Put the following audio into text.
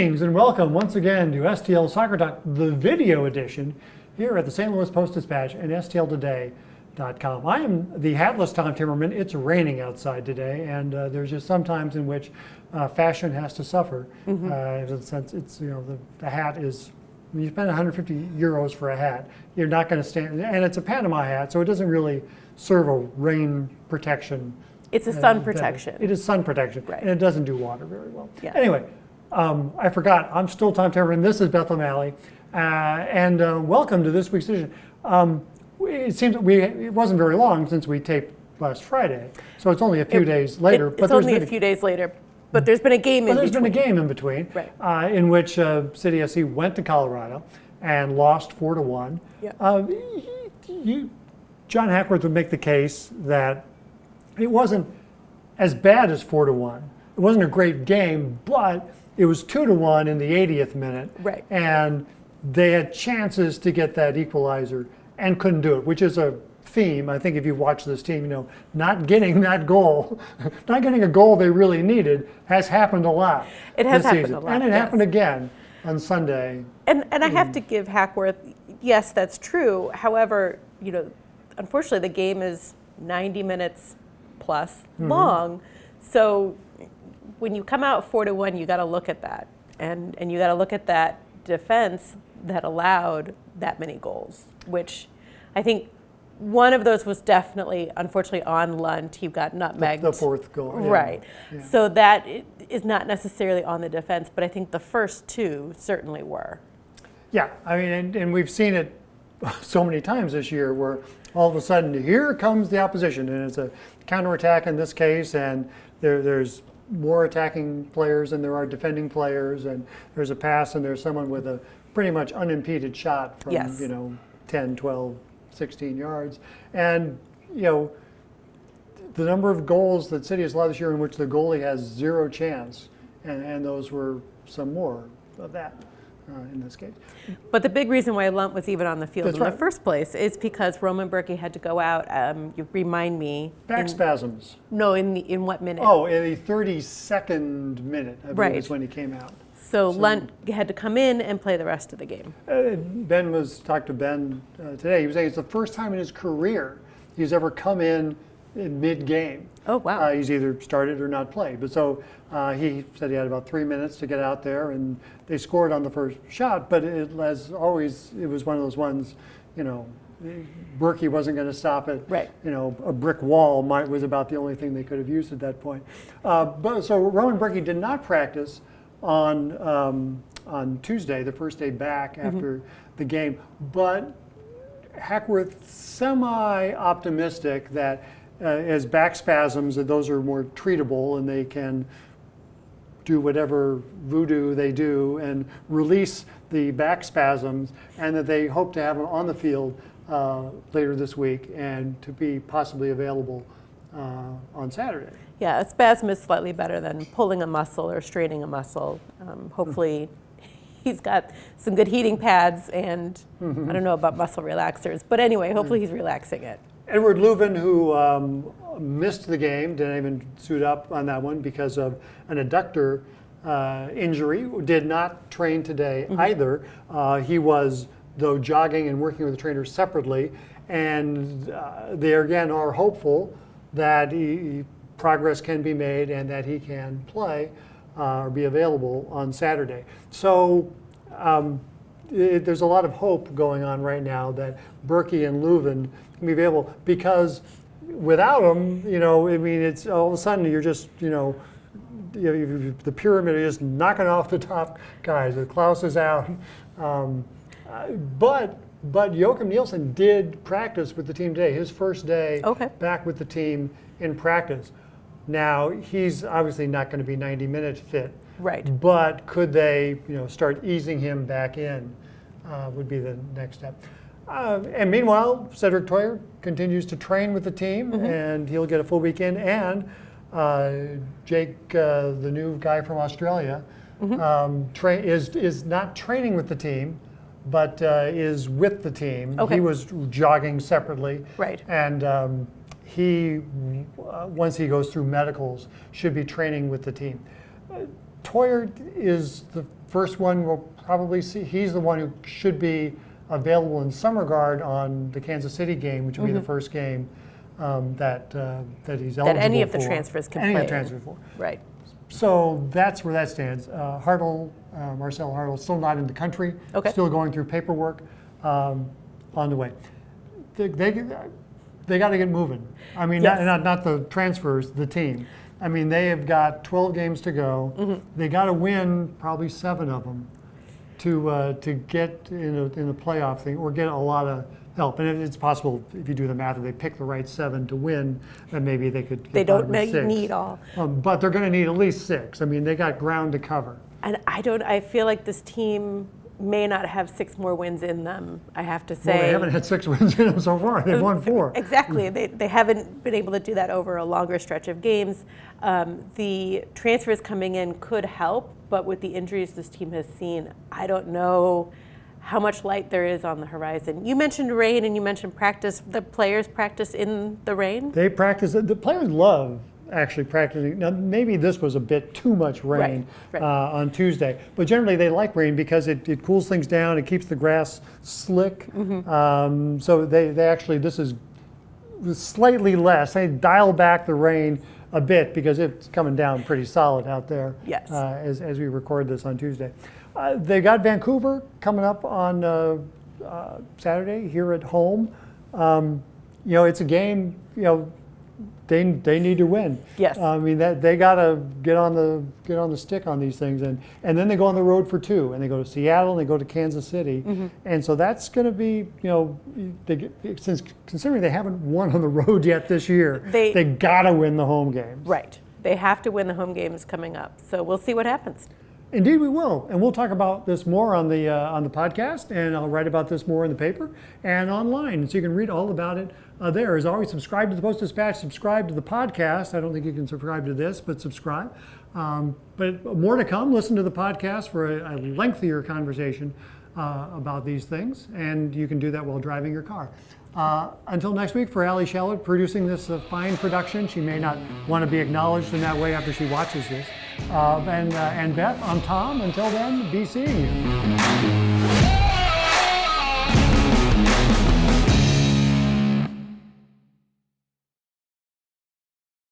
Greetings and welcome once again to STL Soccer Talk, the video edition, here at the St. Louis Post-Dispatch and stltoday.com. I am the hatless Tom Timmermann. It's raining outside today, and there's just some times in which fashion has to suffer. Since it's, the hat is, when you spend 150 euros for a hat, you're not going to stand, and it's a Panama hat, so it doesn't really serve a rain protection. It's a sun protection. It is sun protection, right. And it doesn't do water very well. Yeah. Anyway, I forgot, I'm still Tom Timmermann, this is Beth O'Malley, and welcome to this week's edition. It seems it wasn't very long since we taped last Friday, so it's only a few days later. It's only a few days later, but there's been a game in between. There's been a game in between, right. In which City SC went to Colorado and lost 4-1. Yeah. John Hackworth would make the case that it wasn't as bad as 4-1. It wasn't a great game, but it was 2-1 in the 80th minute. Right. And they had chances to get that equalizer and couldn't do it, which is a theme. I think if you watch this team, not getting that goal, not getting a goal they really needed has happened a lot. It has happened season. a lot. And it yes. happened again on Sunday. And I have to give Hackworth, yes, that's true. However, unfortunately the game is 90 minutes plus long. So when you come out 4-1, you got to look at that, and you got to look at that defense that allowed that many goals. Which I think one of those was definitely, unfortunately, on Lund. He got nutmegged. The fourth goal, yeah. Right. Yeah. So that is not necessarily on the defense, but I think the first two certainly were. Yeah, I mean, and we've seen it so many times this year where all of a sudden here comes the opposition, and it's a counterattack in this case, and there's more attacking players than there are defending players, and there's a pass and there's someone with a pretty much unimpeded shot from yes. 10, 12, 16 yards. And the number of goals that City has allowed this year in which the goalie has zero chance, and those were some more of that. In this case. But the big reason why Lunt was even on the field That's in right. the first place is because Roman Berkey had to go out. You remind me. Back spasms. No, in what minute? Oh, in the 32nd minute, I believe right. is when he came out. So Lunt had to come in and play the rest of the game. Talked to Ben today. He was saying it's the first time in his career he's ever come in mid-game. Oh, wow. He's either started or not played. But so he said he had about 3 minutes to get out there, and they scored on the first shot. But as always, it was one of those ones, Berkey wasn't going to stop it. Right. A brick wall was about the only thing they could have used at that point. But so Roman Berkey did not practice on Tuesday, the first day back after the game. But Hackworth semi-optimistic that as back spasms, that those are more treatable and they can do whatever voodoo they do and release the back spasms, and that they hope to have him on the field later this week and to be possibly available on Saturday. Yeah, a spasm is slightly better than pulling a muscle or straining a muscle. Hopefully he's got some good heating pads, and I don't know about muscle relaxers, but anyway, hopefully he's relaxing it. Edward Leuven, who missed the game, didn't even suit up on that one because of an adductor injury, did not train today either. He was, though, jogging and working with the trainers separately, and they again are hopeful that progress can be made and that he can play or be available on Saturday. So there's a lot of hope going on right now that Berkey and Leuven can be available, because without them, it's all of a sudden you're just, the pyramid is just knocking off the top guys. Klaus is out. But Joachim Nielsen did practice with the team today, his first day back with the team in practice. Now, he's obviously not going to be 90-minute fit. Right. But could they, start easing him back in would be the next step. And meanwhile, Cedric Toyer continues to train with the team, and he'll get a full weekend. And Jake, the new guy from Australia, is not training with the team, but is with the team. Okay. He was jogging separately. Right. And he, once he goes through medicals, should be training with the team. Toyer is the first one we'll probably see. He's the one who should be available in some regard on the Kansas City game, which will be the first game that he's eligible for. That any of the transfers can play. Any of the transfers for. Right. So that's where that stands. Marcel Hartle, still not in the country. Okay. Still going through paperwork on the way. They got to get moving. I mean, Yes. not the transfers, the team. I mean, they have got 12 games to go. They got to win probably 7 of them to get in a playoff thing or get a lot of help. And it's possible if you do the math, if they pick the right 7 to win, then maybe they could. They don't with 6. need all. But they're going to need at least 6. I mean, they got ground to cover. And I feel like this team may not have 6 more wins in them, I have to say. Well, they haven't had 6 wins in them so far. They've won 4. Exactly. They haven't been able to do that over a longer stretch of games. The transfers coming in could help, but with the injuries this team has seen, I don't know how much light there is on the horizon. You mentioned rain and you mentioned practice. The players practice in the rain? They practice. The players love actually practicing. Now, maybe this was a bit too much rain Right. On Tuesday, but generally they like rain because it cools things down, it keeps the grass slick. So they actually, this is slightly less. They dial back the rain a bit because it's coming down pretty solid out there. Yes. As we record this on Tuesday. They got Vancouver coming up on Saturday here at home. It's a game, they need to win. Yes. I mean they got to get on the stick on these things, and then they go on the road for 2, and they go to Seattle and they go to Kansas City, and so that's going to be since considering they haven't won on the road yet this year, they got to win the home games. Right. They have to win the home games coming up. So we'll see what happens. Indeed, we will, and we'll talk about this more on the podcast, and I'll write about this more in the paper and online, so you can read all about it there. As always, subscribe to the Post-Dispatch, subscribe to the podcast. I don't think you can subscribe to this, but subscribe. But more to come. Listen to the podcast for a lengthier conversation about these things, and you can do that while driving your car. Until next week, for Ali Shallot producing this fine production. She may not want to be acknowledged in that way after she watches this. And Beth, I'm Tom. Until then, be seeing you.